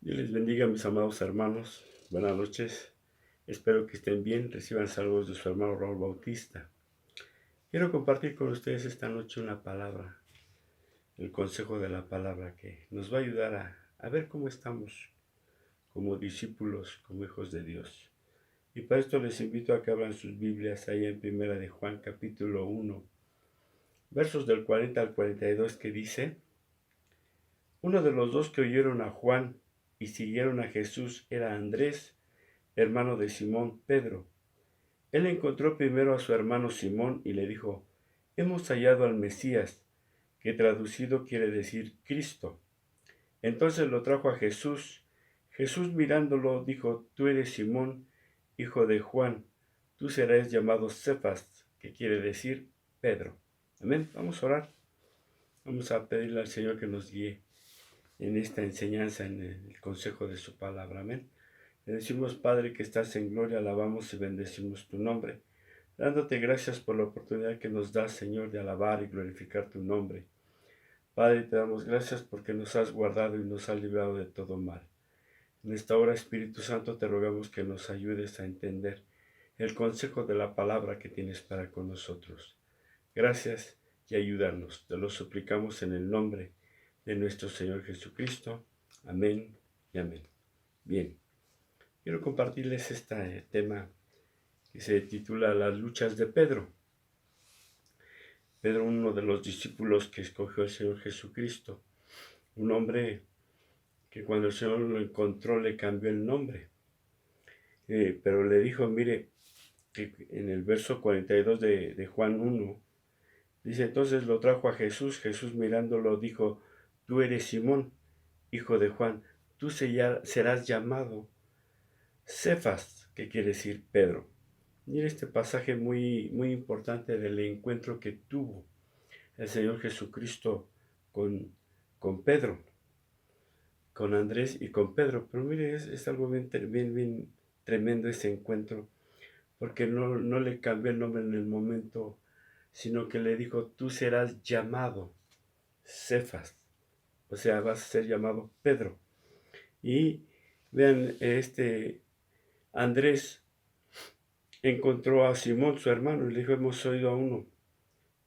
Dios les bendiga, mis amados hermanos. Buenas noches. Espero que estén bien. Reciban saludos de su hermano Raúl Bautista. Quiero compartir con ustedes esta noche una palabra, el consejo de la palabra que nos va a ayudar a ver cómo estamos como discípulos, como hijos de Dios. Y para esto les invito a que abran sus Biblias ahí en Primera de Juan, capítulo 1, versos del 40 al 42, que dice: Uno de los dos que oyeron a Juan y siguieron a Jesús era Andrés, hermano de Simón Pedro. Él encontró primero a su hermano Simón y le dijo: Hemos hallado al Mesías, que traducido quiere decir Cristo. Entonces lo trajo a Jesús. Jesús mirándolo dijo: Tú eres Simón, hijo de Juan, tú serás llamado Cefas, que quiere decir Pedro. Amén. Vamos a orar. Vamos a pedirle al Señor que nos guíe en esta enseñanza, en el consejo de su palabra. Amén. Le decimos: Padre que estás en gloria, alabamos y bendecimos tu nombre, dándote gracias por la oportunidad que nos das, Señor, de alabar y glorificar tu nombre. Padre, te damos gracias porque nos has guardado y nos has librado de todo mal. En esta hora, Espíritu Santo, te rogamos que nos ayudes a entender el consejo de la palabra que tienes para con nosotros. Gracias y ayúdanos. Te lo suplicamos en el nombre de nuestro Señor Jesucristo. Amén y amén. Bien, quiero compartirles este tema que se titula Las luchas de Pedro. Pedro, uno de los discípulos que escogió el Señor Jesucristo, un hombre que cuando el Señor lo encontró le cambió el nombre, pero le dijo: mire, que en el verso 42 de Juan 1, dice: entonces lo trajo a Jesús. Jesús mirándolo dijo: tú eres Simón, hijo de Juan, tú serás llamado Cefas, que quiere decir Pedro. Mire este pasaje muy, muy importante del encuentro que tuvo el Señor Jesucristo con, con Pedro, con Andrés y con Pedro. Pero mire, es algo bien, bien, bien tremendo ese encuentro, porque no le cambió el nombre en el momento, sino que le dijo: tú serás llamado Cefas, o sea, vas a ser llamado Pedro. Y vean, Andrés encontró a Simón, su hermano, y le dijo: hemos oído a uno,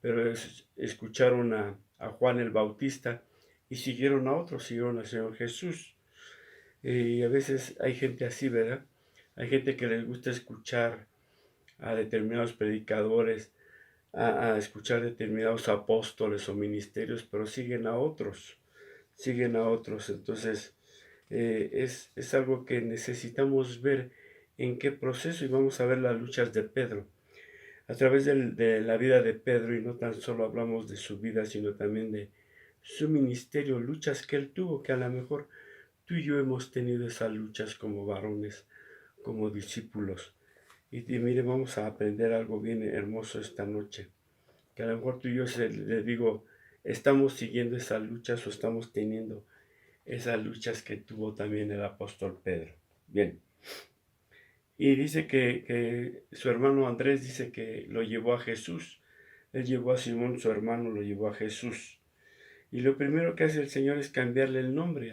pero escucharon a Juan el Bautista y siguieron a otro, siguieron al Señor Jesús. Y a veces hay gente así, ¿verdad? Hay gente que les gusta escuchar a determinados predicadores, a escuchar determinados apóstoles o ministerios, pero siguen a otros, siguen a otros. Entonces, es algo que necesitamos ver en qué proceso, y vamos a ver las luchas de Pedro. A través de la vida de Pedro, y no tan solo hablamos de su vida, sino también de su ministerio, luchas que él tuvo, que a lo mejor tú y yo hemos tenido esas luchas como varones, como discípulos. Y mire, vamos a aprender algo bien hermoso esta noche, que a lo mejor tú y yo le digo, estamos siguiendo esas luchas o estamos teniendo esas luchas que tuvo también el apóstol Pedro. Bien. Y dice que su hermano Andrés dice que lo llevó a Jesús. Él llevó a Simón, su hermano, lo llevó a Jesús. Y lo primero que hace el Señor es cambiarle el nombre.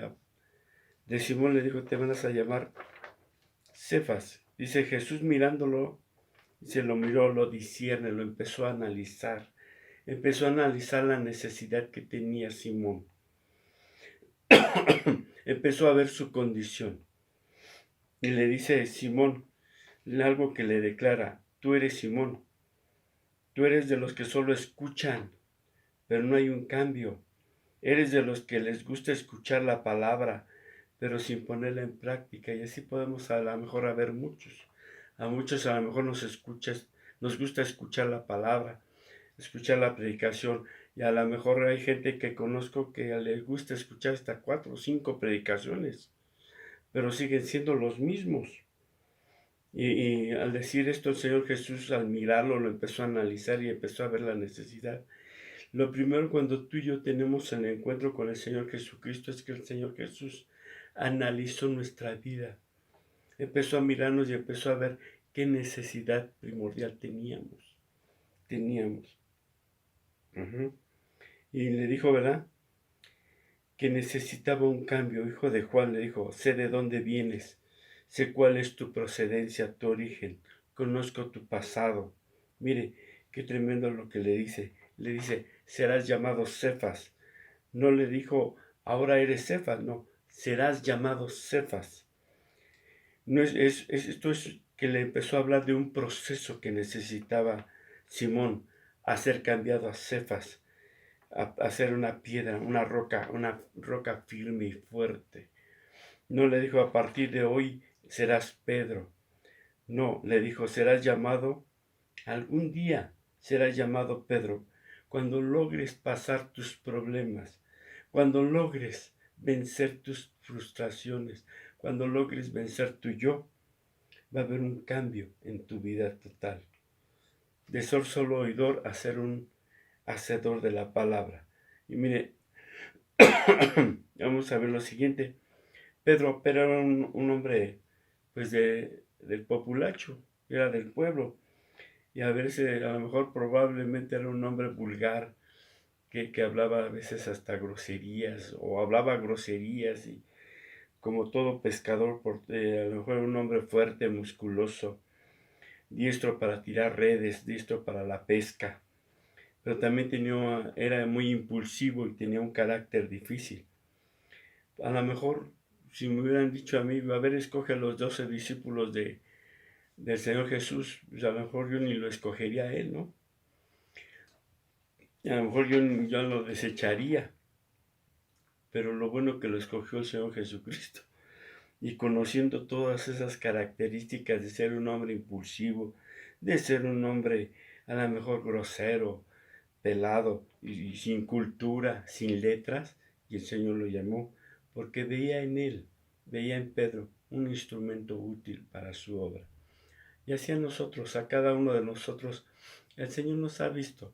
De Simón le dijo: te van a llamar Cefas. Dice: Jesús mirándolo, se lo miró, lo discierne, lo empezó a analizar. Empezó a analizar la necesidad que tenía Simón. Empezó a ver su condición. Y le dice: Simón, algo que le declara: tú eres Simón. Tú eres de los que solo escuchan, pero no hay un cambio. Eres de los que les gusta escuchar la palabra, pero sin ponerla en práctica. Y así podemos a lo mejor haber muchos. A muchos a lo mejor nos gusta escuchar la palabra, escuchar la predicación. Y a lo mejor hay gente que conozco que les gusta escuchar hasta 4 o 5 predicaciones, pero siguen siendo los mismos. Y al decir esto, el Señor Jesús, al mirarlo, lo empezó a analizar y empezó a ver la necesidad. Lo primero, cuando tú y yo tenemos el encuentro con el Señor Jesucristo, es que el Señor Jesús analizó nuestra vida. Empezó a mirarnos y empezó a ver qué necesidad primordial teníamos. Teníamos. Y le dijo, ¿verdad? que necesitaba un cambio. Hijo de Juan le dijo, sé de dónde vienes, sé cuál es tu procedencia, tu origen, conozco tu pasado. Mire, qué tremendo lo que le dice. Le dice, serás llamado Cefas. No le dijo, ahora eres Cefas, no, serás llamado Cefas. No esto es que le empezó a hablar de un proceso que necesitaba Simón a ser cambiado a Cefas, a ser una piedra, una roca firme y fuerte. No le dijo, a partir de hoy serás Pedro. No, le dijo, serás llamado, algún día serás llamado Pedro, cuando logres pasar tus problemas, cuando logres vencer tus frustraciones, cuando logres vencer tu yo, va a haber un cambio en tu vida total. De ser solo oidor a ser un hacedor de la palabra. Y mire, vamos a ver lo siguiente. Pedro era un hombre pues del populacho, era del pueblo. Y a veces, a lo mejor probablemente era un hombre vulgar, que hablaba a veces hasta groserías, o hablaba groserías, y como todo pescador, a lo mejor un hombre fuerte, musculoso, diestro para tirar redes, diestro para la pesca, pero también era muy impulsivo y tenía un carácter difícil. A lo mejor, si me hubieran dicho a mí, a ver, escoge a los 12 discípulos del Señor Jesús, pues a lo mejor yo ni lo escogería a él, ¿no? A lo mejor yo lo desecharía, pero lo bueno que lo escogió el Señor Jesucristo. Y conociendo todas esas características de ser un hombre impulsivo, de ser un hombre a lo mejor grosero, pelado y sin cultura, sin letras, y el Señor lo llamó, porque veía en él, veía en Pedro un instrumento útil para su obra. Y así a nosotros, a cada uno de nosotros, el Señor nos ha visto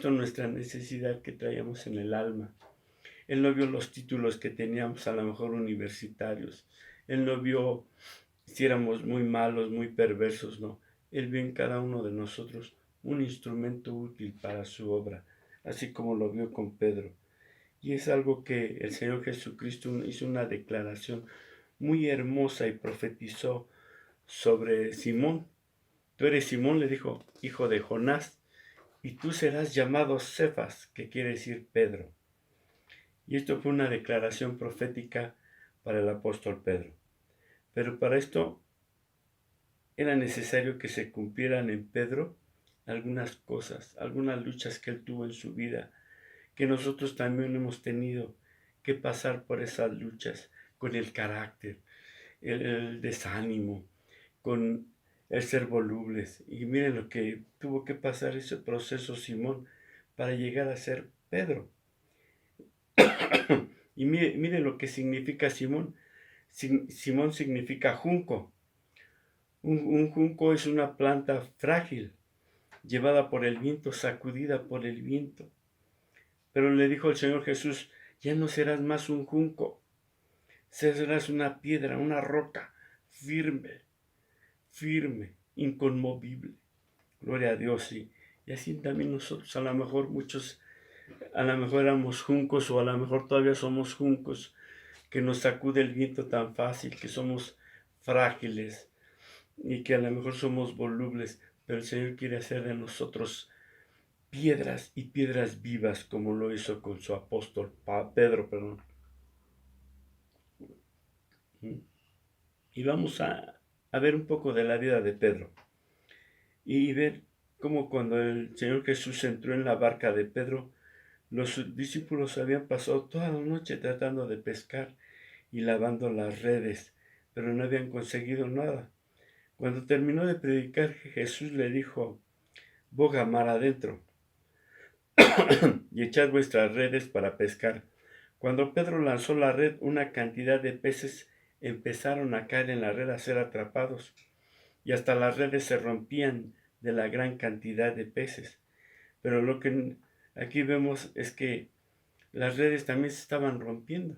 nuestra necesidad que traíamos en el alma. Él no vio los títulos que teníamos, a lo mejor universitarios. Él no vio si éramos muy malos, muy perversos, no. Él vio en cada uno de nosotros un instrumento útil para su obra, así como lo vio con Pedro. Y es algo que el Señor Jesucristo hizo una declaración muy hermosa y profetizó sobre Simón. Tú eres Simón, le dijo, hijo de Jonás, y tú serás llamado Cefas, que quiere decir Pedro. Y esto fue una declaración profética para el apóstol Pedro. Pero para esto era necesario que se cumplieran en Pedro algunas cosas, algunas luchas que él tuvo en su vida, que nosotros también hemos tenido que pasar por esas luchas, con el carácter, el desánimo, con el ser volubles. Y miren lo que tuvo que pasar ese proceso Simón para llegar a ser Pedro. Y mire lo que significa Simón. Simón significa junco. Un junco es una planta frágil, llevada por el viento, sacudida por el viento. Pero le dijo el Señor Jesús, ya no serás más un junco, serás una piedra, una roca firme, firme, inconmovible. Gloria a Dios. Y así también nosotros, a lo mejor muchos, a lo mejor éramos juncos o a lo mejor todavía somos juncos, que nos sacude el viento tan fácil, que somos frágiles y que a lo mejor somos volubles, pero el Señor quiere hacer de nosotros piedras y piedras vivas, como lo hizo con su apóstol Pedro, perdón. Y vamos a ver un poco de la vida de Pedro y ver cómo cuando el Señor Jesús entró en la barca de Pedro, los discípulos habían pasado toda la noche tratando de pescar y lavando las redes, pero no habían conseguido nada. Cuando terminó de predicar, Jesús le dijo, boga mar adentro y echad vuestras redes para pescar. Cuando Pedro lanzó la red, una cantidad de peces empezaron a caer en la red a ser atrapados, y hasta las redes se rompían de la gran cantidad de peces. Pero lo que aquí vemos es que las redes también se estaban rompiendo.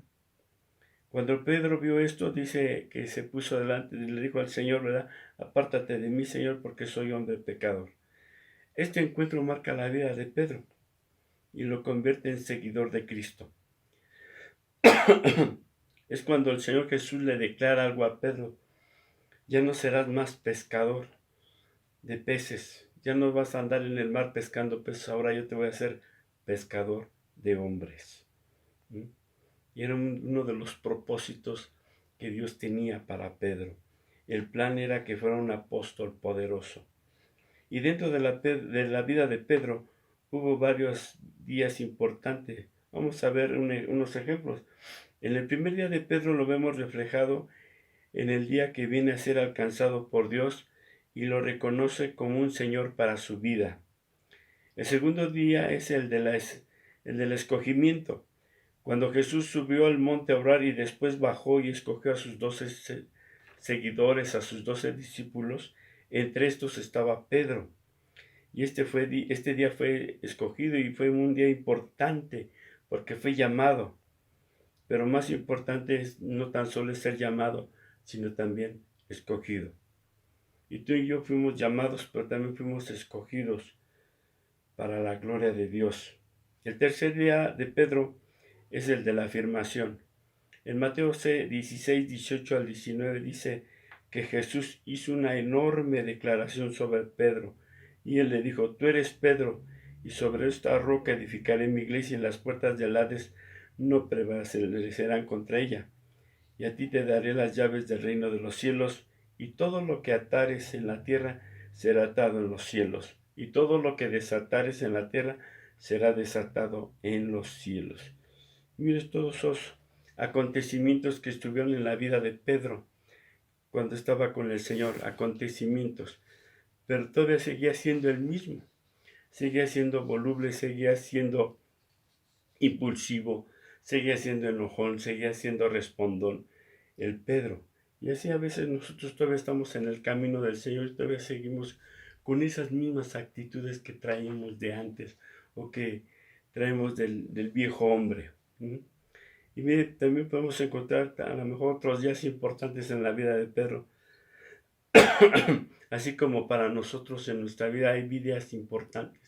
Cuando Pedro vio esto, dice que se puso delante y le dijo al Señor, ¿verdad? Apártate de mí, Señor, porque soy hombre pecador. Este encuentro marca la vida de Pedro y lo convierte en seguidor de Cristo. es cuando el Señor Jesús le declara algo a Pedro: ya no serás más pescador de peces, ya no vas a andar en el mar pescando peces, ahora yo te voy a hacer pescador de hombres. ¿Mm? Y era uno de los propósitos que Dios tenía para Pedro. El plan era que fuera un apóstol poderoso. Y dentro de la vida de Pedro hubo varios días importantes. Vamos a ver unos ejemplos. En el primer día de Pedro lo vemos reflejado en el día que viene a ser alcanzado por Dios y lo reconoce como un Señor para su vida. El segundo día es el del escogimiento, cuando Jesús subió al monte a orar y después bajó y escogió a sus 12 seguidores, a sus 12 discípulos. Entre estos estaba Pedro. Y este día fue escogido y fue un día importante porque fue llamado. Pero más importante es no tan solo ser llamado, sino también escogido. Y tú y yo fuimos llamados, pero también fuimos escogidos para la gloria de Dios. El tercer día de Pedro es el de la afirmación. En Mateo 16, 18 al 19 dice que Jesús hizo una enorme declaración sobre Pedro. Y él le dijo: tú eres Pedro, y sobre esta roca edificaré mi iglesia, y las puertas del Hades no prevalecerán contra ella. Y a ti te daré las llaves del reino de los cielos, y todo lo que atares en la tierra será atado en los cielos, y todo lo que desatares en la tierra será desatado en los cielos. Mires todos esos acontecimientos que estuvieron en la vida de Pedro cuando estaba con el Señor, acontecimientos, pero todavía seguía siendo el mismo, seguía siendo voluble, seguía siendo impulsivo, seguía siendo enojón, seguía siendo respondón, el Pedro. Y así a veces nosotros todavía estamos en el camino del Señor y todavía seguimos con esas mismas actitudes que traíamos de antes o que traemos del viejo hombre. Y mire, también podemos encontrar a lo mejor otros días importantes en la vida de Pedro. Así como para nosotros en nuestra vida hay días importantes.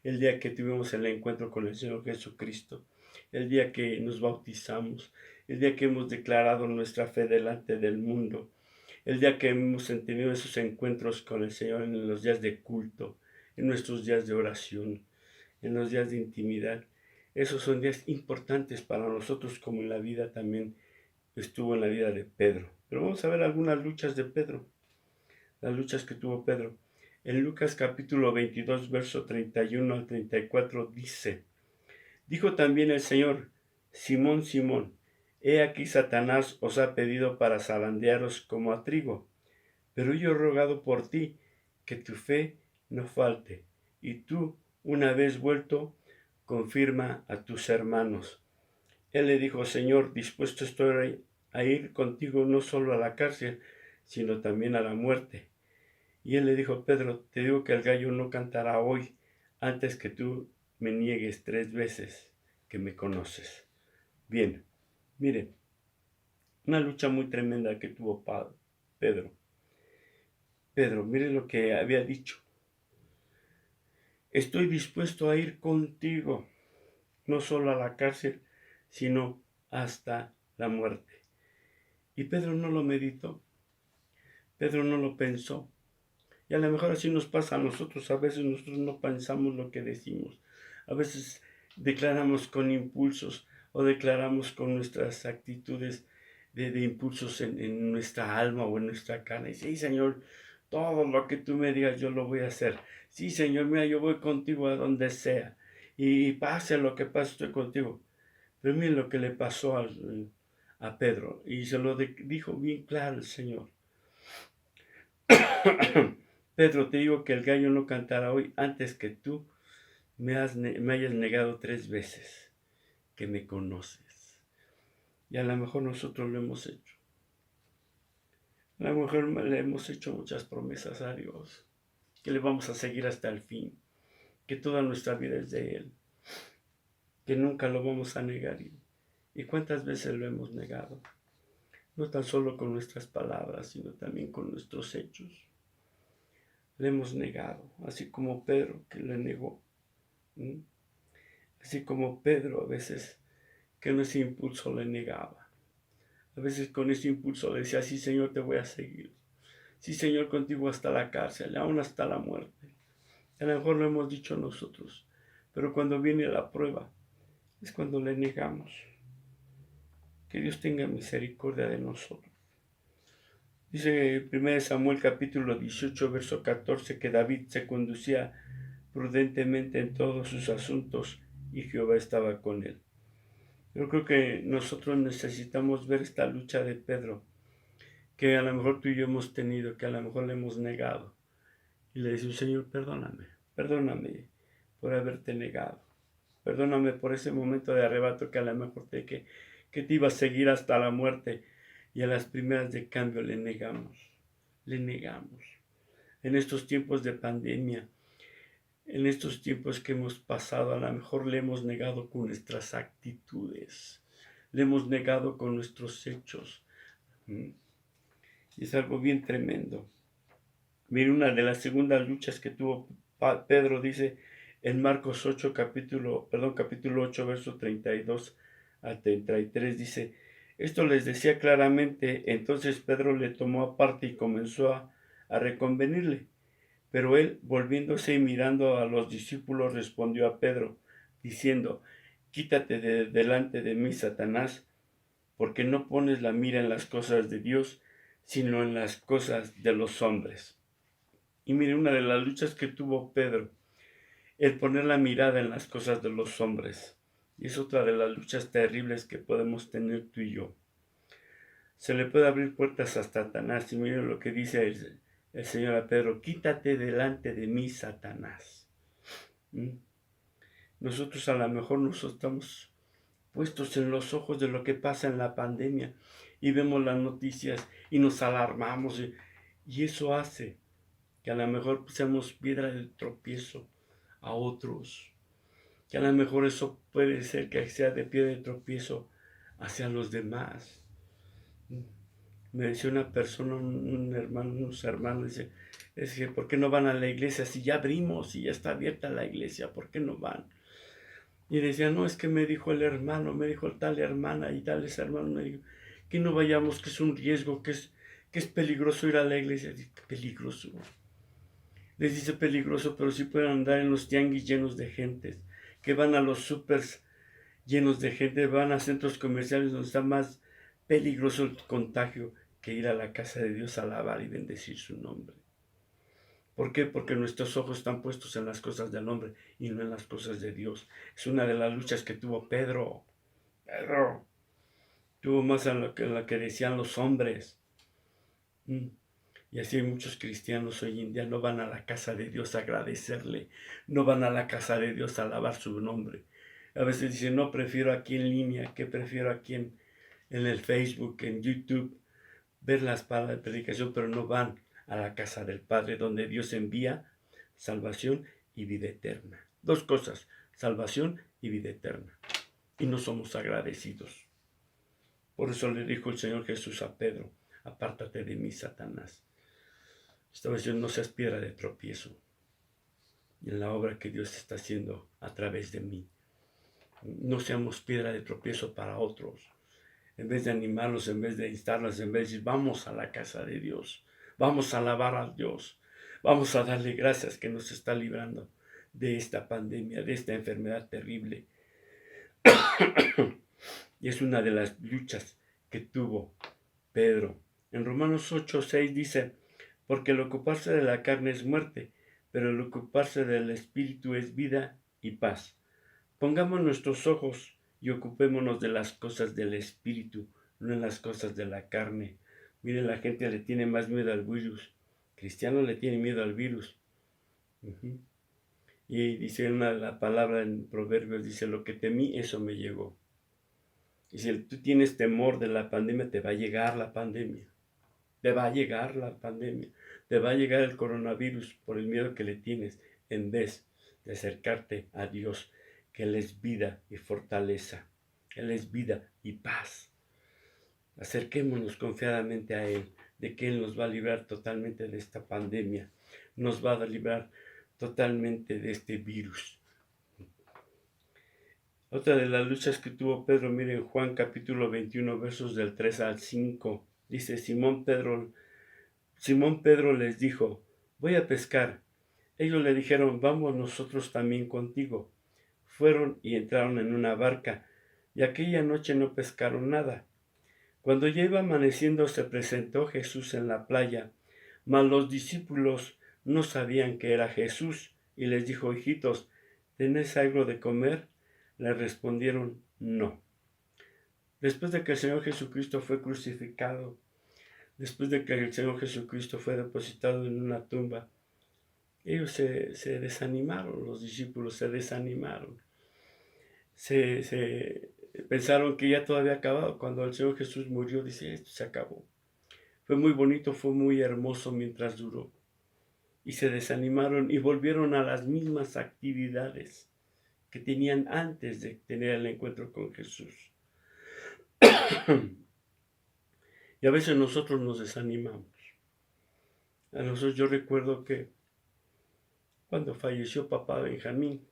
El día que tuvimos el encuentro con el Señor Jesucristo, el día que nos bautizamos, el día que hemos declarado nuestra fe delante del mundo, el día que hemos tenido esos encuentros con el Señor en los días de culto, en nuestros días de oración, en los días de intimidad. Esos son días importantes para nosotros, como en la vida también estuvo en la vida de Pedro. Pero vamos a ver algunas luchas de Pedro, las luchas que tuvo Pedro. En Lucas capítulo 22, verso 31 al 34 dice: dijo también el Señor: Simón, Simón, he aquí Satanás os ha pedido para zarandearos como a trigo, pero yo he rogado por ti, que tu fe no falte, y tú, una vez vuelto, confirma a tus hermanos. Él le dijo: Señor, dispuesto estoy a ir contigo no solo a la cárcel, sino también a la muerte. Y él le dijo: Pedro, te digo que el gallo no cantará hoy antes que tú me niegues 3 veces que me conoces. Bien, miren, una lucha muy tremenda que tuvo Pedro. Pedro, mire lo que había dicho: estoy dispuesto a ir contigo, no solo a la cárcel, sino hasta la muerte. Y Pedro no lo meditó, Pedro no lo pensó. Y a lo mejor así nos pasa a nosotros. A veces nosotros no pensamos lo que decimos. A veces declaramos con impulsos o declaramos con nuestras actitudes de impulsos en nuestra alma o en nuestra carne. Y sí, Señor, todo lo que tú me digas yo lo voy a hacer. Sí, Señor, mira, yo voy contigo a donde sea. Y pase lo que pase, estoy contigo. Pero miren lo que le pasó a Pedro. Y se lo dijo bien claro el Señor. Pedro, te digo que el gallo no cantará hoy antes que tú me hayas negado 3 veces que me conoces. Y a lo mejor nosotros lo hemos hecho. A lo mejor le hemos hecho muchas promesas a Dios, que le vamos a seguir hasta el fin, que toda nuestra vida es de Él, que nunca lo vamos a negar. ¿Y cuántas veces lo hemos negado? No tan solo con nuestras palabras, sino también con nuestros hechos. Le hemos negado, así como Pedro que le negó. Así como Pedro a veces que en ese impulso le negaba. A veces con ese impulso le decía, sí Señor, te voy a seguir. Sí Señor, contigo hasta la cárcel, aún hasta la muerte. A lo mejor lo hemos dicho nosotros, pero cuando viene la prueba es cuando le negamos. Que Dios tenga misericordia de nosotros. Dice 1 Samuel capítulo 18, verso 14, que David se conducía prudentemente en todos sus asuntos y Jehová estaba con él. Yo creo que nosotros necesitamos ver esta lucha de Pedro, que a lo mejor tú y yo hemos tenido, que a lo mejor le hemos negado. Y le dice, Señor, perdóname por haberte negado. Perdóname por ese momento de arrebato que a lo mejor que te iba a seguir hasta la muerte. Y a las primeras de cambio le negamos. En estos tiempos de pandemia, en estos tiempos que hemos pasado, a lo mejor le hemos negado con nuestras actitudes. Le hemos negado con nuestros hechos. Y es algo bien tremendo. Mira, una de las segundas luchas que tuvo Pedro, dice en Marcos 8, capítulo 8, verso 32 a 33, dice, esto les decía claramente, entonces Pedro le tomó aparte y comenzó a reconvenirle. Pero él, volviéndose y mirando a los discípulos, respondió a Pedro, diciendo, quítate de delante de mí, Satanás, porque no pones la mira en las cosas de Dios, sino en las cosas de los hombres. Y mire, una de las luchas que tuvo Pedro, el poner la mirada en las cosas de los hombres. Y es otra de las luchas terribles que podemos tener tú y yo. Se le puede abrir puertas a Satanás. Y mire lo que dice el Señor a Pedro, quítate delante de mí, Satanás. Nosotros a lo mejor nos estamos puestos en los ojos de lo que pasa en la pandemia y vemos las noticias y nos alarmamos y eso hace que a lo mejor seamos piedra de tropiezo a otros, que a lo mejor eso puede ser que sea de piedra de tropiezo hacia los demás. Me decía una persona, unos hermanos, dice, es que ¿por qué no van a la iglesia? Si ya abrimos, si ya está abierta la iglesia, ¿por qué no van? Y decía, no, es que me dijo el hermano, me dijo tal hermana y tales hermanos, me dijo, que no vayamos, que es un riesgo, que es peligroso ir a la iglesia. Dice, peligroso. Les dice peligroso, pero sí pueden andar en los tianguis llenos de gentes, que van a los supers llenos de gente, van a centros comerciales donde está más peligroso el contagio que ir a la casa de Dios a alabar y bendecir su nombre. ¿Por qué? Porque nuestros ojos están puestos en las cosas del hombre y no en las cosas de Dios. Es una de las luchas que tuvo Pedro. Pedro tuvo más en lo que decían los hombres. Y así hay muchos cristianos hoy en día no van a la casa de Dios a agradecerle, no van a la casa de Dios a alabar su nombre. A veces dicen, no, prefiero aquí en línea, que prefiero aquí en el Facebook, en YouTube, ver las palabras de predicación, pero no van a la casa del Padre, donde Dios envía salvación y vida eterna. Dos cosas, salvación y vida eterna. Y no somos agradecidos. Por eso le dijo el Señor Jesús a Pedro, apártate de mí, Satanás. Esta vez no seas piedra de tropiezo en la obra que Dios está haciendo a través de mí. No seamos piedra de tropiezo para otros. En vez de animarlos, en vez de instarlos, en vez de decir, vamos a la casa de Dios, vamos a alabar a Dios, vamos a darle gracias que nos está librando de esta pandemia, de esta enfermedad terrible. Y es una de las luchas que tuvo Pedro. En Romanos 8:6 dice, porque el ocuparse de la carne es muerte, pero el ocuparse del espíritu es vida y paz. Pongamos nuestros ojos y ocupémonos de las cosas del espíritu, no en las cosas de la carne. Miren, la gente le tiene más miedo al virus. Cristiano le tiene miedo al virus. Y dice la palabra en Proverbios, dice, lo que temí, eso me llegó. Y si tú tienes temor de la pandemia, te va a llegar la pandemia. Te va a llegar la pandemia. Te va a llegar el coronavirus por el miedo que le tienes, en vez de acercarte a Dios, que Él es vida y fortaleza. Él es vida y paz. Acerquémonos confiadamente a Él, de que Él nos va a librar totalmente de esta pandemia. Nos va a librar totalmente de este virus. Otra de las luchas que tuvo Pedro, miren Juan capítulo 21, versos del 3 al 5. Dice, Simón Pedro les dijo, voy a pescar. Ellos le dijeron, vamos nosotros también contigo. Fueron y entraron en una barca, y aquella noche no pescaron nada. Cuando ya iba amaneciendo se presentó Jesús en la playa, mas los discípulos no sabían que era Jesús, y les dijo, hijitos, ¿tenéis algo de comer? Le respondieron, no. Después de que el Señor Jesucristo fue crucificado, después de que el Señor Jesucristo fue depositado en una tumba, ellos se desanimaron, los discípulos se desanimaron. Pensaron que ya todo había acabado. Cuando el Señor Jesús murió, dice, esto se acabó. Fue muy bonito, fue muy hermoso mientras duró. Y se desanimaron y volvieron a las mismas actividades que tenían antes de tener el encuentro con Jesús. Y a veces nosotros nos desanimamos. A nosotros yo recuerdo que cuando falleció papá Benjamín,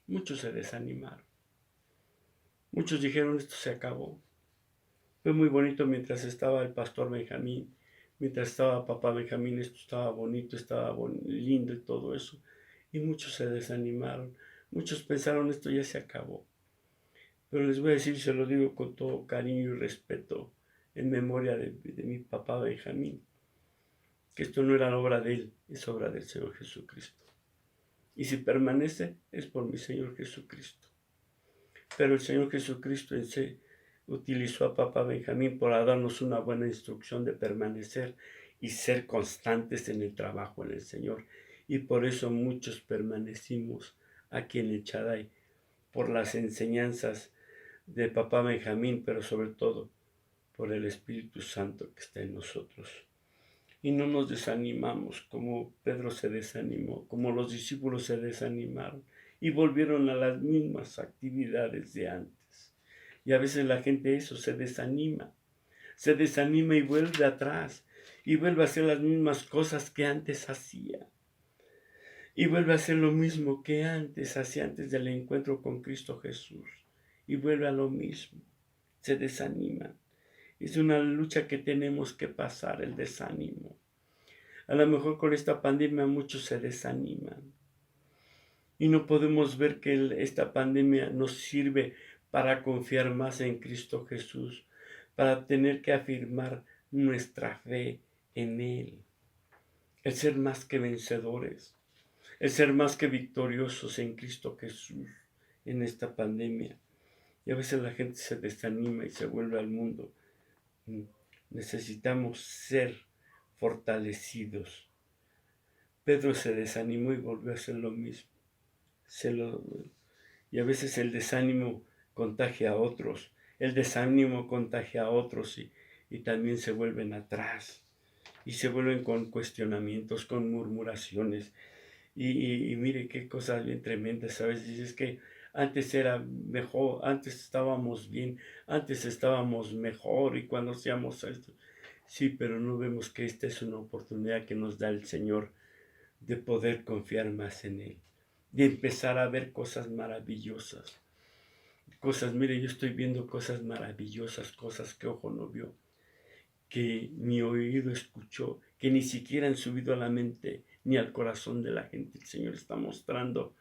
muchos se desanimaron. Muchos dijeron, esto se acabó. Fue muy bonito mientras estaba el pastor Benjamín, mientras estaba papá Benjamín, esto estaba bonito, lindo y todo eso. Y muchos se desanimaron. Muchos pensaron, esto ya se acabó. Pero les voy a decir, se lo digo con todo cariño y respeto, en memoria de mi papá Benjamín, que esto no era obra de él, es obra del Señor Jesucristo. Y si permanece, es por mi Señor Jesucristo. Pero el Señor Jesucristo en sí utilizó a papá Benjamín para darnos una buena instrucción de permanecer y ser constantes en el trabajo en el Señor. Y por eso muchos permanecimos aquí en el Shaddai, por las enseñanzas de papá Benjamín, pero sobre todo por el Espíritu Santo que está en nosotros. Y no nos desanimamos como Pedro se desanimó, como los discípulos se desanimaron y volvieron a las mismas actividades de antes. Y a veces la gente eso se desanima y vuelve atrás y vuelve a hacer las mismas cosas que antes hacía. Y vuelve a hacer lo mismo que antes hacía antes del encuentro con Cristo Jesús. Y vuelve a lo mismo. Se desanima. Es una lucha que tenemos que pasar, el desánimo. A lo mejor con esta pandemia muchos se desaniman. Y no podemos ver que esta pandemia nos sirve para confiar más en Cristo Jesús, para tener que afirmar nuestra fe en Él. El ser más que vencedores, el ser más que victoriosos en Cristo Jesús en esta pandemia. Y a veces la gente se desanima y se vuelve al mundo. Necesitamos ser fortalecidos. Pedro se desanimó y volvió a hacer lo mismo. Y a veces el desánimo contagia a otros. El desánimo contagia a otros y también se vuelven atrás. Y se vuelven con cuestionamientos, con murmuraciones. Y mire qué cosas bien tremendas. A veces dices que antes era mejor, antes estábamos bien, antes estábamos mejor y cuando hacíamos esto. Sí, pero no vemos que esta es una oportunidad que nos da el Señor de poder confiar más en Él, de empezar a ver cosas maravillosas. Mire, yo estoy viendo cosas maravillosas, cosas que ojo no vio, que mi oído escuchó, que ni siquiera han subido a la mente ni al corazón de la gente. El Señor está mostrando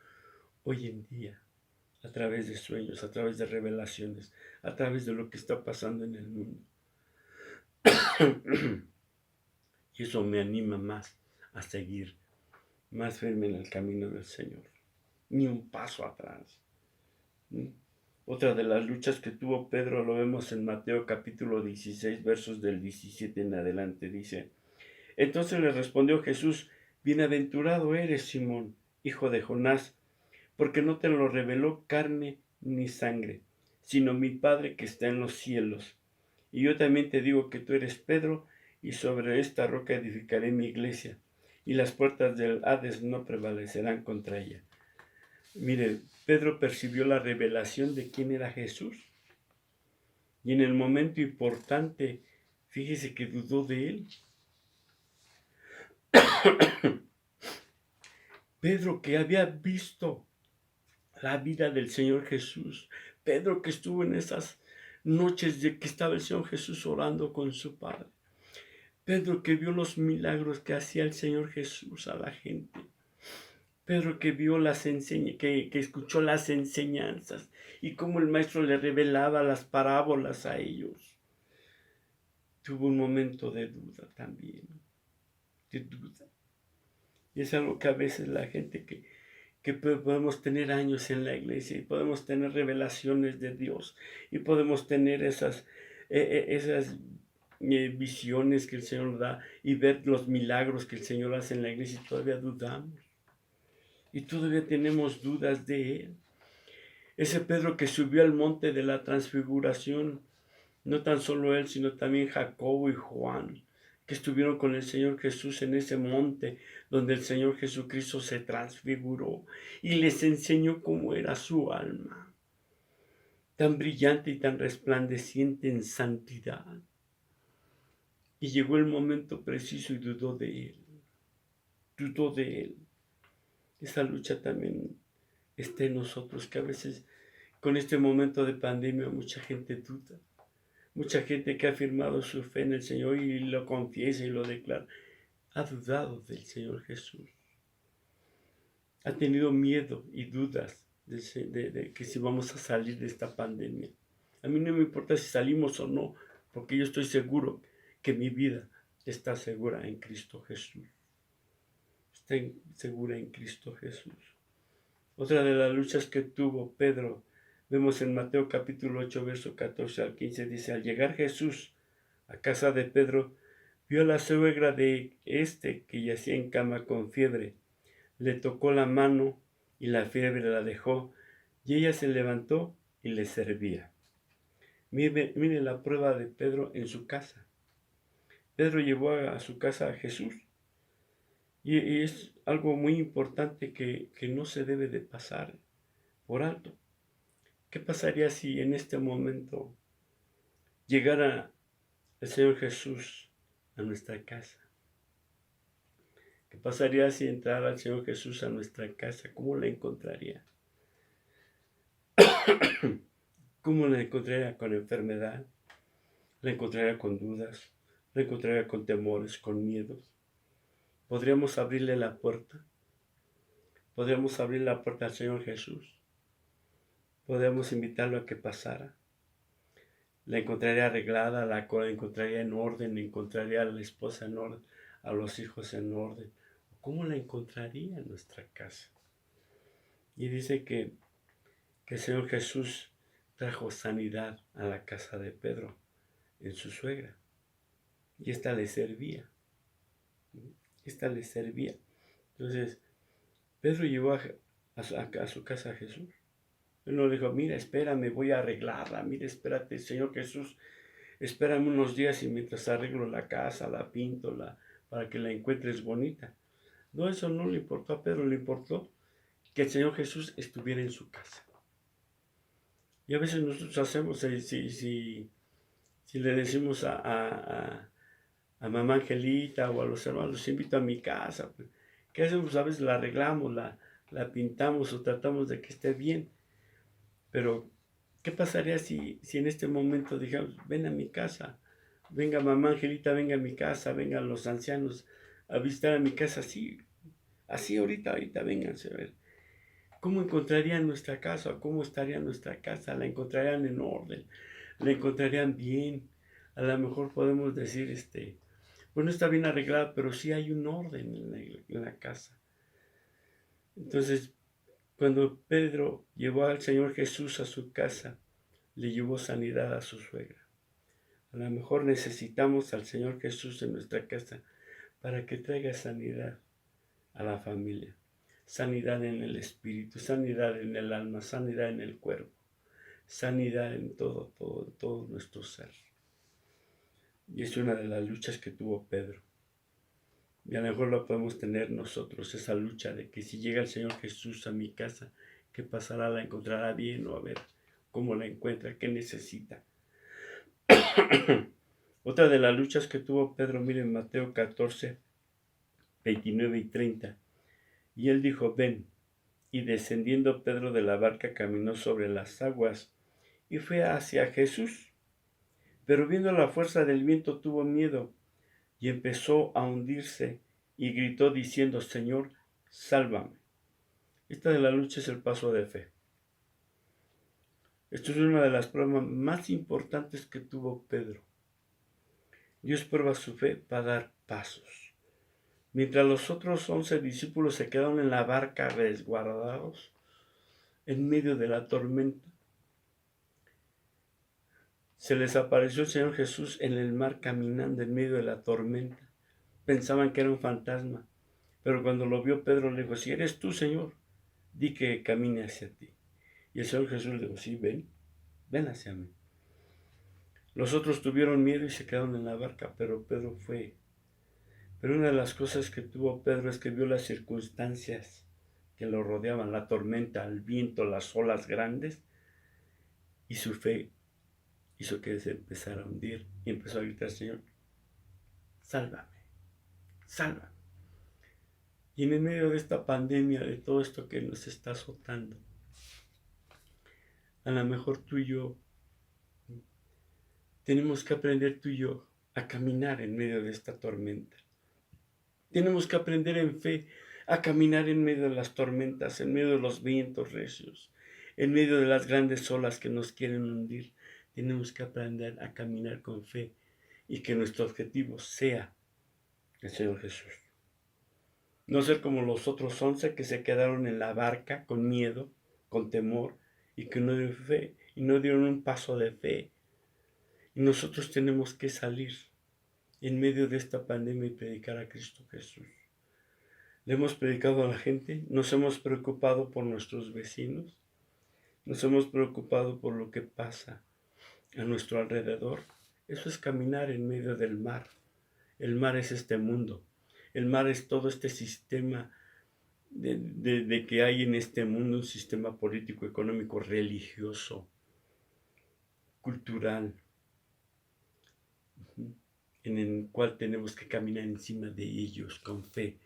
hoy en día, a través de sueños, a través de revelaciones, a través de lo que está pasando en el mundo. Y eso me anima más a seguir más firme en el camino del Señor. Ni un paso atrás. Otra de las luchas que tuvo Pedro lo vemos en Mateo capítulo 16, versos del 17 en adelante. Dice, entonces le respondió Jesús, bienaventurado eres, Simón, hijo de Jonás, porque no te lo reveló carne ni sangre, sino mi Padre que está en los cielos. Y yo también te digo que tú eres Pedro, y sobre esta roca edificaré mi iglesia, y las puertas del Hades no prevalecerán contra ella. Mire, Pedro percibió la revelación de quién era Jesús. Y en el momento importante, fíjese que dudó de él. Pedro, que había visto la vida del Señor Jesús. Pedro, que estuvo en esas noches de que estaba el Señor Jesús orando con su Padre. Pedro, que vio los milagros que hacía el Señor Jesús a la gente. Pedro, que vio que escuchó las enseñanzas y cómo el Maestro le revelaba las parábolas a ellos. Tuvo un momento de duda también, de duda. Y es algo que a veces la gente que podemos tener años en la iglesia y podemos tener revelaciones de Dios y podemos tener esas visiones que el Señor da y ver los milagros que el Señor hace en la iglesia y todavía dudamos. Y todavía tenemos dudas de Él. Ese Pedro que subió al monte de la transfiguración, no tan solo él, sino también Jacobo y Juan, que estuvieron con el Señor Jesús en ese monte donde el Señor Jesucristo se transfiguró y les enseñó cómo era su alma, tan brillante y tan resplandeciente en santidad. Y llegó el momento preciso y dudó de él. Dudó de él. Esa lucha también está en nosotros, que a veces con este momento de pandemia mucha gente duda. Mucha gente que ha afirmado su fe en el Señor y lo confiesa y lo declara, ha dudado del Señor Jesús. Ha tenido miedo y dudas de que si vamos a salir de esta pandemia. A mí no me importa si salimos o no, porque yo estoy seguro que mi vida está segura en Cristo Jesús. Está segura en Cristo Jesús. Otra de las luchas que tuvo Pedro, vemos en Mateo capítulo 8, verso 14 al 15, dice, al llegar Jesús a casa de Pedro, vio a la suegra de que yacía en cama con fiebre. Le tocó la mano y la fiebre la dejó, y ella se levantó y le servía. Mire la prueba de Pedro en su casa. Pedro llevó a su casa a Jesús. Y es algo muy importante que no se debe de pasar por alto. ¿Qué pasaría si en este momento llegara el Señor Jesús a nuestra casa? ¿Qué pasaría si entrara el Señor Jesús a nuestra casa? ¿Cómo la encontraría? ¿Cómo la encontraría? ¿Con enfermedad? ¿La encontraría con dudas? ¿La encontraría con temores, con miedos? ¿Podríamos abrirle la puerta? ¿Podríamos abrir la puerta al Señor Jesús? ¿Podríamos invitarlo a que pasara? La encontraría arreglada, la encontraría en orden, encontraría a la esposa en orden, a los hijos en orden. ¿Cómo la encontraría en nuestra casa? Y dice que el Señor Jesús trajo sanidad a la casa de Pedro en su suegra. Y esta le servía. Esta le servía. Entonces, Pedro llevó a su casa a Jesús. Él no le dijo, mira, espérame, voy a arreglarla. Mira, espérate, Señor Jesús, espérame unos días y mientras arreglo la casa, la pinto, para que la encuentres bonita. No, eso no le importó a Pedro, le importó que el Señor Jesús estuviera en su casa. Y a veces nosotros hacemos, si le decimos a mamá Angelita o a los hermanos, los invito a mi casa, pues, ¿qué hacemos? A veces la arreglamos, la pintamos o tratamos de que esté bien. Pero, ¿qué pasaría si en este momento digamos, ven a mi casa, venga mamá Angelita, venga a mi casa, vengan los ancianos a visitar a mi casa, así ahorita vénganse a ver. ¿Cómo encontrarían nuestra casa? ¿Cómo estaría nuestra casa? ¿La encontrarían en orden? ¿La encontrarían bien? A lo mejor podemos decir, bueno, está bien arreglada, pero sí hay un orden en la casa. Entonces, cuando Pedro llevó al Señor Jesús a su casa, le llevó sanidad a su suegra. A lo mejor necesitamos al Señor Jesús en nuestra casa para que traiga sanidad a la familia. Sanidad en el espíritu, sanidad en el alma, sanidad en el cuerpo, sanidad en todo nuestro ser. Y es una de las luchas que tuvo Pedro. Y a lo mejor la podemos tener nosotros, esa lucha de que si llega el Señor Jesús a mi casa, ¿qué pasará? ¿La encontrará bien? O a ver cómo la encuentra, qué necesita. Otra de las luchas que tuvo Pedro, miren Mateo 14, 29 y 30. Y él dijo, ven. Y descendiendo Pedro de la barca caminó sobre las aguas y fue hacia Jesús. Pero viendo la fuerza del viento tuvo miedo y empezó a hundirse y gritó diciendo: Señor, sálvame. Esta de la lucha es el paso de fe. Esto es una de las pruebas más importantes que tuvo Pedro. Dios prueba su fe para dar pasos. Mientras los otros 11 discípulos se quedaron en la barca resguardados en medio de la tormenta, se les apareció el Señor Jesús en el mar caminando en medio de la tormenta. Pensaban que era un fantasma, pero cuando lo vio Pedro le dijo: si eres tú, Señor, di que camine hacia ti. Y el Señor Jesús le dijo: sí, ven hacia mí. Los otros tuvieron miedo y se quedaron en la barca, pero Pedro fue. Pero una de las cosas que tuvo Pedro es que vio las circunstancias que lo rodeaban, la tormenta, el viento, las olas grandes, y su fe hizo que se empezara a hundir y empezó a gritar: Señor, sálvame, sálvame. Y en el medio de esta pandemia, de todo esto que nos está azotando, a lo mejor tú y yo tenemos que aprender, tú y yo, a caminar en medio de esta tormenta. Tenemos que aprender en fe a caminar en medio de las tormentas, en medio de los vientos recios, en medio de las grandes olas que nos quieren hundir. Tenemos que aprender a caminar con fe y que nuestro objetivo sea el Señor Jesús. No ser como los otros 11 que se quedaron en la barca con miedo, con temor, y que no dieron fe, y no dieron un paso de fe. Y nosotros tenemos que salir en medio de esta pandemia y predicar a Cristo Jesús. Le hemos predicado a la gente, nos hemos preocupado por nuestros vecinos, nos hemos preocupado por lo que pasa a nuestro alrededor. Eso es caminar en medio del mar. El mar es este mundo. El mar es todo este sistema de que hay en este mundo, un sistema político, económico, religioso, cultural, en el cual tenemos que caminar encima de ellos con fe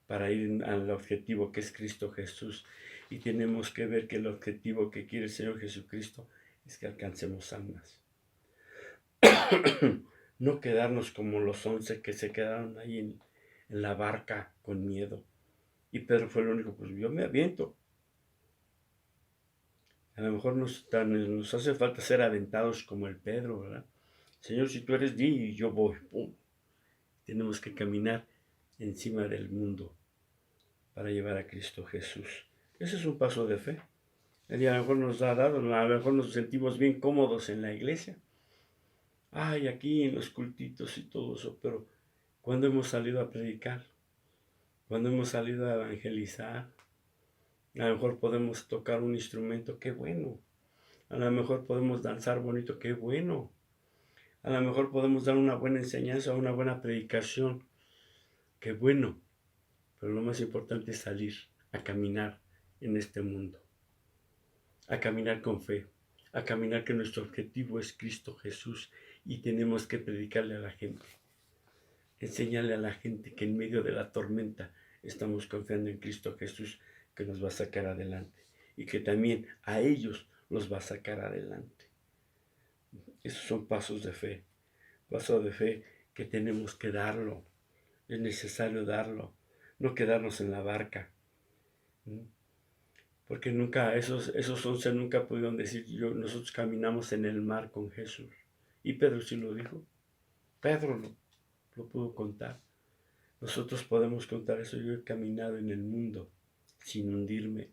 para ir al objetivo que es Cristo Jesús. Y tenemos que ver que el objetivo que quiere el Señor Jesucristo es que alcancemos almas. No quedarnos como los 11 que se quedaron ahí en la barca con miedo. Y Pedro fue el único: pues yo me aviento. A lo mejor nos hace falta ser aventados como el Pedro, ¿verdad? Señor, si tú eres, di y yo voy. ¡Pum! Tenemos que caminar encima del mundo para llevar a Cristo Jesús. Ese es un paso de fe. Él a lo mejor nos ha dado, a lo mejor nos sentimos bien cómodos en la iglesia. Ay, aquí en los cultitos y todo eso, pero cuando hemos salido a predicar, cuando hemos salido a evangelizar, a lo mejor podemos tocar un instrumento, qué bueno. A lo mejor podemos danzar bonito, qué bueno. A lo mejor podemos dar una buena enseñanza, una buena predicación, qué bueno. Pero lo más importante es salir a caminar en este mundo, a caminar con fe, a caminar que nuestro objetivo es Cristo Jesús y tenemos que predicarle a la gente, enseñarle a la gente que en medio de la tormenta estamos confiando en Cristo Jesús, que nos va a sacar adelante y que también a ellos los va a sacar adelante. Esos son pasos de fe que tenemos que darlo, es necesario darlo, no quedarnos en la barca. Porque nunca, esos 11 nunca pudieron decir: nosotros caminamos en el mar con Jesús. Y Pedro sí lo dijo. Pedro lo pudo contar. Nosotros podemos contar eso: yo he caminado en el mundo sin hundirme.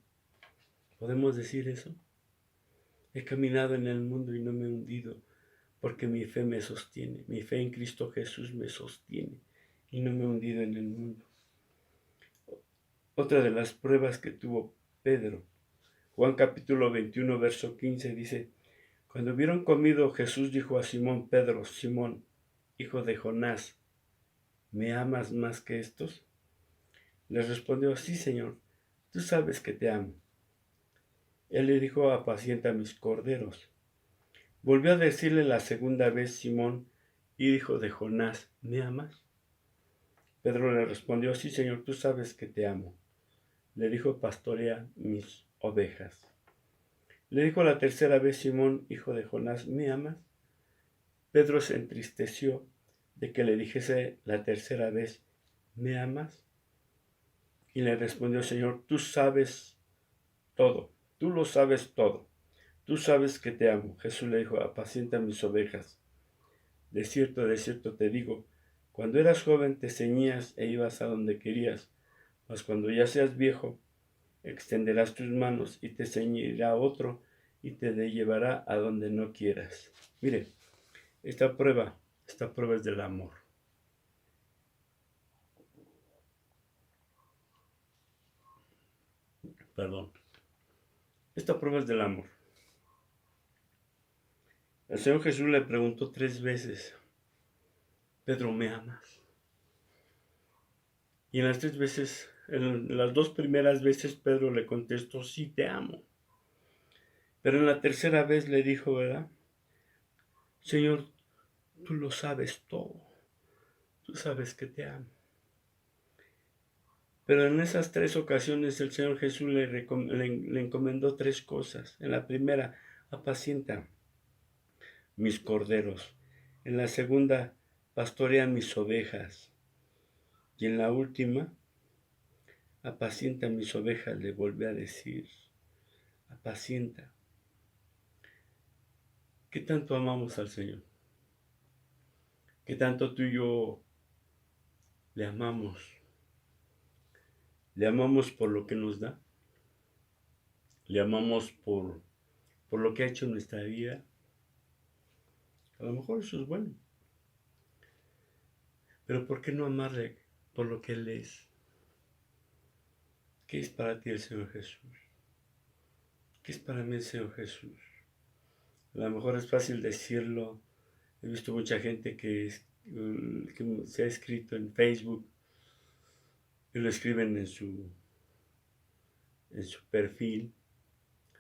¿Podemos decir eso? He caminado en el mundo y no me he hundido, porque mi fe me sostiene. Mi fe en Cristo Jesús me sostiene y no me he hundido en el mundo. Otra de las pruebas que tuvo Pedro, Juan capítulo 21, verso 15 dice: cuando hubieron comido, Jesús dijo a Simón Pedro: Simón, hijo de Jonás, ¿me amas más que estos? Le respondió: sí, Señor, tú sabes que te amo. Él le dijo: apacienta mis corderos. Volvió a decirle la segunda vez: Simón, hijo de Jonás, ¿me amas? Pedro le respondió: sí, Señor, tú sabes que te amo. le dijo, pastorea mis ovejas. Le dijo la tercera vez, Simón, hijo de Jonás, ¿me amas? Pedro se entristeció de que le dijese la tercera vez, ¿me amas? Y le respondió, Señor, tú sabes todo, tú lo sabes todo, tú sabes que te amo. Jesús le dijo, apacienta mis ovejas. De cierto te digo, cuando eras joven te ceñías e ibas a donde querías, mas cuando ya seas viejo, extenderás tus manos y te ceñirá otro y te llevará a donde no quieras. Mire, esta prueba es del amor. Perdón. Esta prueba es del amor. El Señor Jesús le preguntó 3 veces, Pedro, ¿me amas? Y en las 3 veces, en las 2 primeras veces, Pedro le contestó, sí, te amo. Pero en la tercera vez le dijo, ¿verdad? Señor, tú lo sabes todo. Tú sabes que te amo. Pero en esas 3 ocasiones el Señor Jesús le encomendó 3 cosas. En la primera, apacienta mis corderos. En la segunda, pastorea mis ovejas. Y en la última, apacienta mis ovejas, le volví a decir. Apacienta. ¿Qué tanto amamos al Señor? ¿Qué tanto tú y yo le amamos? ¿Le amamos por lo que nos da? ¿Le amamos por lo que ha hecho en nuestra vida? A lo mejor eso es bueno. Pero ¿por qué no amarle por lo que Él es? ¿Qué es para ti el Señor Jesús? ¿Qué es para mí el Señor Jesús? A lo mejor es fácil decirlo. He visto mucha gente que se ha escrito en Facebook y lo escriben en su perfil.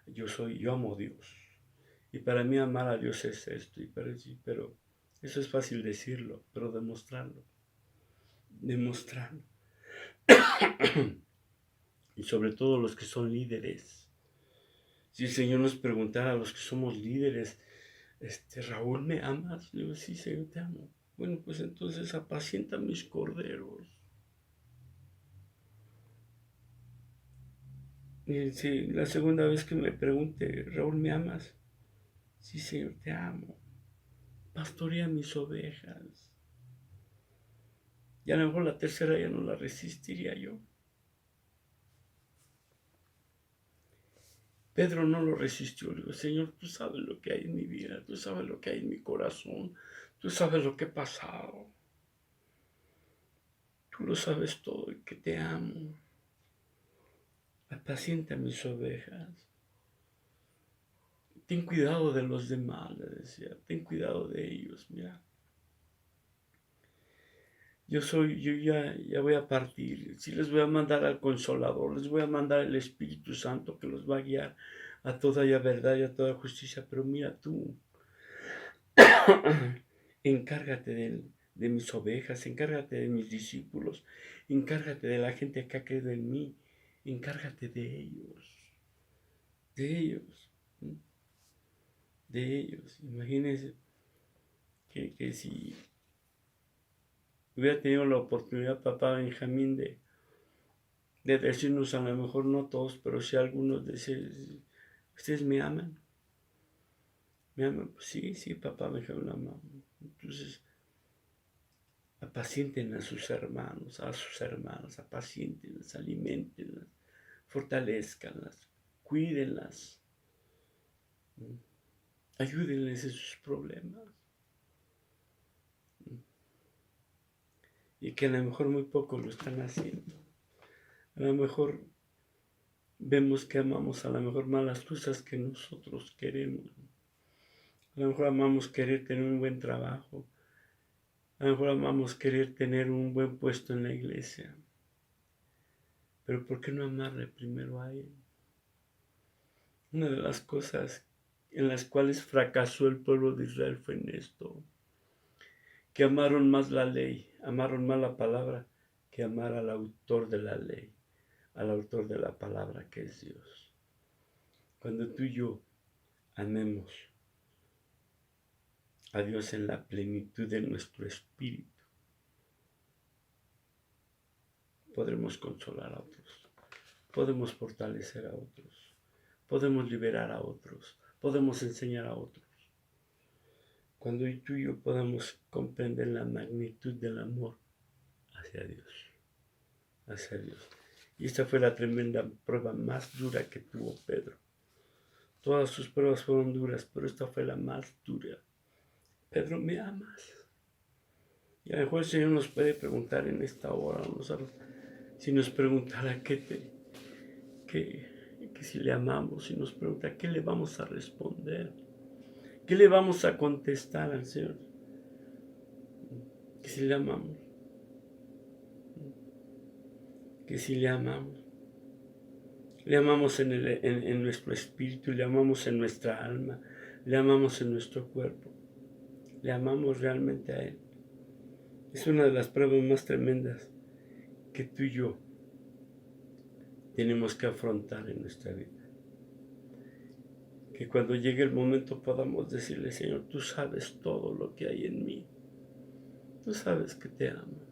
Yo amo a Dios. Y para mí amar a Dios es esto. Pero eso es fácil decirlo, pero demostrarlo. Y sobre todo los que son líderes. Si el Señor nos preguntara a los que somos líderes, Raúl, ¿me amas? Le digo, sí, Señor, te amo. Bueno, pues entonces apacienta mis corderos. Y si la segunda vez que me pregunte, Raúl, ¿me amas? Sí, Señor, te amo. Pastorea mis ovejas. Y a lo mejor la tercera ya no la resistiría yo. Pedro no lo resistió. Le digo, Señor, tú sabes lo que hay en mi vida, tú sabes lo que hay en mi corazón, tú sabes lo que he pasado. Tú lo sabes todo y que te amo. Apacienta mis ovejas. Ten cuidado de los demás, le decía. Ten cuidado de ellos, mira. Yo ya voy a partir. Sí les voy a mandar al Consolador, les voy a mandar el Espíritu Santo que los va a guiar a toda la verdad y a toda justicia. Pero mira tú, encárgate de mis ovejas, encárgate de mis discípulos, encárgate de la gente que ha creído en mí, encárgate de ellos, de ellos, de ellos. Imagínense que si hubiera tenido la oportunidad papá Benjamín de decirnos, a lo mejor no todos, pero sí algunos, de decir, ¿ustedes me aman? ¿Me aman? Pues sí, papá Benjamín la ama. Entonces, apacienten a sus hermanos, apacientenlas, alimentenlas, fortalezcanlas, cuídenlas, ayúdenles en sus problemas. Y que a lo mejor muy poco lo están haciendo. A lo mejor vemos que amamos a lo mejor más las cosas que nosotros queremos. A lo mejor amamos querer tener un buen trabajo. A lo mejor amamos querer tener un buen puesto en la iglesia. Pero ¿por qué no amarle primero a Él? Una de las cosas en las cuales fracasó el pueblo de Israel fue en esto. Que amaron más la ley, amaron más la palabra que amar al autor de la ley, al autor de la palabra que es Dios. Cuando tú y yo amemos a Dios en la plenitud de nuestro espíritu, podremos consolar a otros, podemos fortalecer a otros, podemos liberar a otros, podemos enseñar a otros. Cuando tú y yo podamos comprender la magnitud del amor hacia Dios, hacia Dios. Y esta fue la tremenda prueba más dura que tuvo Pedro. Todas sus pruebas fueron duras, pero esta fue la más dura. Pedro, ¿me amas? Y a lo mejor el Señor nos puede preguntar en esta hora, si nos preguntara que si le amamos, si nos pregunta qué le vamos a responder, qué le vamos a contestar al Señor, que si le amamos, que si le amamos en nuestro espíritu, le amamos en nuestra alma, le amamos en nuestro cuerpo, le amamos realmente a Él. Es una de las pruebas más tremendas que tú y yo tenemos que afrontar en nuestra vida. Que cuando llegue el momento podamos decirle, Señor, tú sabes todo lo que hay en mí. Tú sabes que te amo.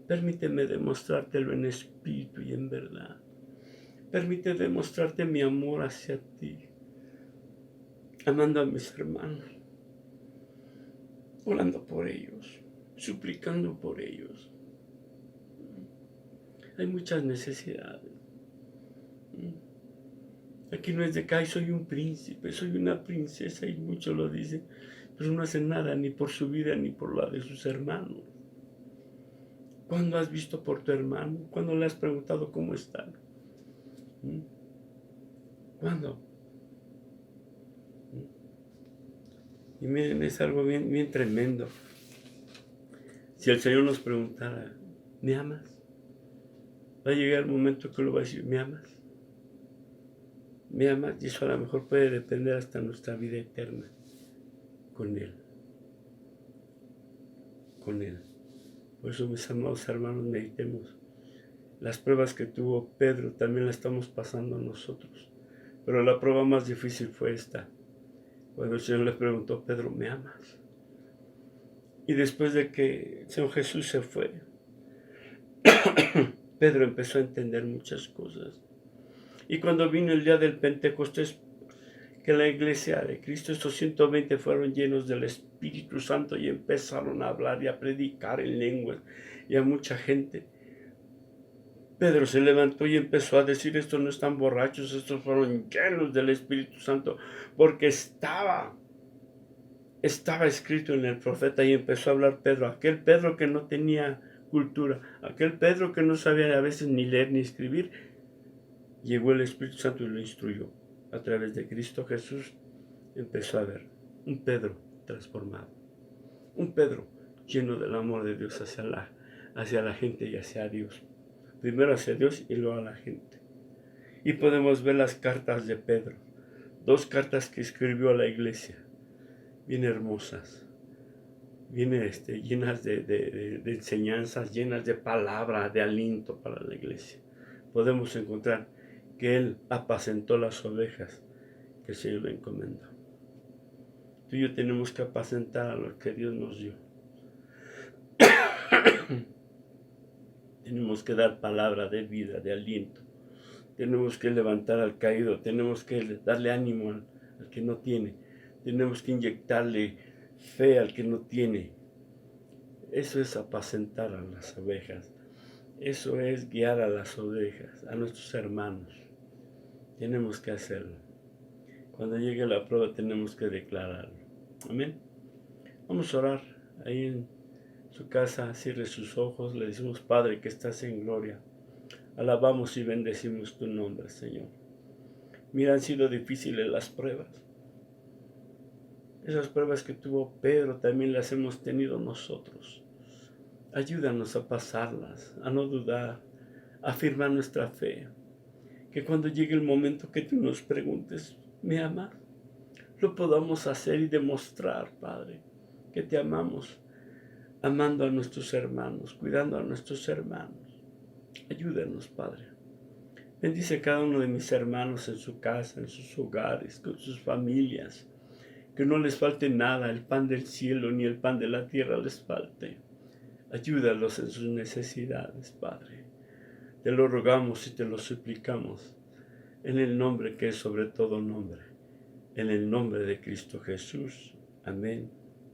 Permíteme demostrártelo en espíritu y en verdad. Permite demostrarte mi amor hacia ti, amando a mis hermanos, orando por ellos, suplicando por ellos. Hay muchas necesidades. Aquí no es de que ay, soy un príncipe, soy una princesa, y muchos lo dicen, pero no hacen nada ni por su vida ni por la de sus hermanos. ¿Cuándo has visto por tu hermano? ¿Cuándo le has preguntado cómo están? ¿Cuándo? Y miren, es algo bien, bien tremendo. Si el Señor nos preguntara, ¿me amas? Va a llegar el momento que lo va a decir, ¿me amas? ¿Me amas? Y eso a lo mejor puede depender hasta nuestra vida eterna con Él. Con Él. Por eso, mis amados hermanos, meditemos. Las pruebas que tuvo Pedro también las estamos pasando nosotros. Pero la prueba más difícil fue esta. Cuando el Señor le preguntó, Pedro, ¿me amas? Y después de que el Señor Jesús se fue, Pedro empezó a entender muchas cosas. Y cuando vino el día del Pentecostés, que la iglesia de Cristo, estos 120 fueron llenos del Espíritu Santo y empezaron a hablar y a predicar en lenguas y a mucha gente. Pedro se levantó y empezó a decir, estos no están borrachos, estos fueron llenos del Espíritu Santo, porque estaba escrito en el profeta. Y empezó a hablar Pedro, aquel Pedro que no tenía cultura, aquel Pedro que no sabía a veces ni leer ni escribir. Llegó el Espíritu Santo y lo instruyó. A través de Cristo Jesús empezó a ver un Pedro transformado, un Pedro lleno del amor de Dios hacia la gente y hacia Dios. Primero hacia Dios y luego a la gente. Y podemos ver las cartas de Pedro, 2 cartas que escribió a la iglesia, bien hermosas, bien llenas de enseñanzas, llenas de palabra, de aliento para la iglesia. Podemos encontrar que Él apacentó las ovejas que el Señor le encomendó. Tú y yo tenemos que apacentar a lo que Dios nos dio. Tenemos que dar palabra de vida, de aliento. Tenemos que levantar al caído. Tenemos que darle ánimo al que no tiene. Tenemos que inyectarle fe al que no tiene. Eso es apacentar a las ovejas. Eso es guiar a las ovejas, a nuestros hermanos. Tenemos que hacerlo. Cuando llegue la prueba tenemos que declararlo. Amén. Vamos a orar ahí en su casa, cierre sus ojos, le decimos, Padre que estás en gloria, alabamos y bendecimos tu nombre, Señor. Mira, han sido difíciles las pruebas. Esas pruebas que tuvo Pedro también las hemos tenido nosotros. Ayúdanos a pasarlas, a no dudar, a afirmar nuestra fe. Que cuando llegue el momento que tú nos preguntes, ¿me amas? Lo podamos hacer y demostrar, Padre, que te amamos, amando a nuestros hermanos, cuidando a nuestros hermanos. Ayúdanos, Padre. Bendice a cada uno de mis hermanos en su casa, en sus hogares, con sus familias. Que no les falte nada, el pan del cielo ni el pan de la tierra les falte. Ayúdalos en sus necesidades, Padre. Te lo rogamos y te lo suplicamos, en el nombre que es sobre todo nombre, en el nombre de Cristo Jesús. Amén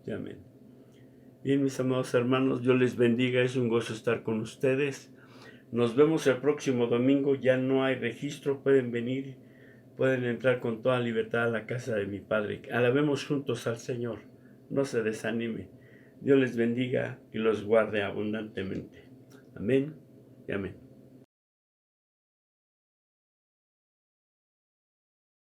y amén. Bien, mis amados hermanos, Dios les bendiga, es un gozo estar con ustedes. Nos vemos el próximo domingo, ya no hay registro, pueden venir, pueden entrar con toda libertad a la casa de mi Padre. Alabemos juntos al Señor, no se desanime. Dios les bendiga y los guarde abundantemente. Amén y amén.